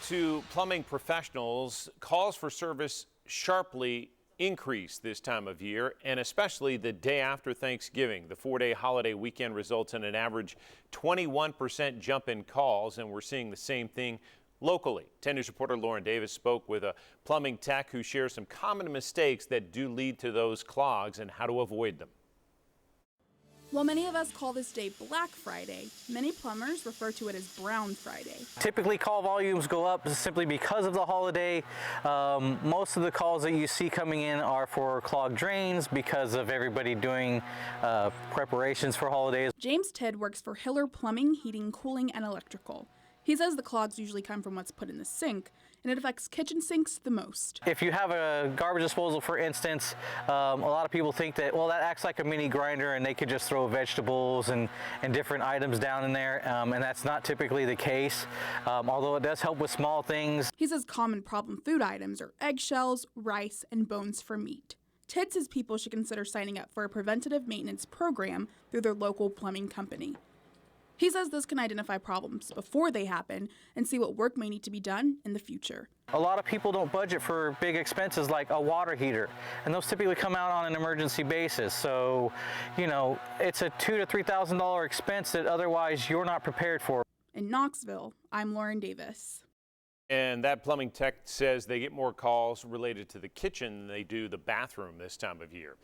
To plumbing professionals, calls for service sharply increase this time of year, and especially the day after Thanksgiving. The 4-day holiday weekend results in an average 21% jump in calls, and we're seeing the same thing locally. 10 News reporter Lauren Davis spoke with a plumbing tech who shares some common mistakes that do lead to those clogs and how to avoid them. While many of us call this day Black Friday, many plumbers refer to it as Brown Friday. Typically, call volumes go up simply because of the holiday. Most of the calls that you see coming in are for clogged drains because of everybody doing preparations for holidays. James Tidd works for Hiller Plumbing, Heating, Cooling, and Electrical. He says the clogs usually come from what's put in the sink, and it affects kitchen sinks the most. If you have a garbage disposal, for instance, a lot of people think that, well, that acts like a mini grinder and they could just throw vegetables and different items down in there, and that's not typically the case, although it does help with small things. He says common problem food items are eggshells, rice, and bones for meat. Tidd says people should consider signing up for a preventative maintenance program through their local plumbing company. He says this can identify problems before they happen and see what work may need to be done in the future. A lot of people don't budget for big expenses like a water heater, and those typically come out on an emergency basis. So, you know, it's a $2,000 to $3,000 expense that otherwise you're not prepared for. In Knoxville, I'm Lauren Davis. And that plumbing tech says they get more calls related to the kitchen than they do the bathroom this time of year.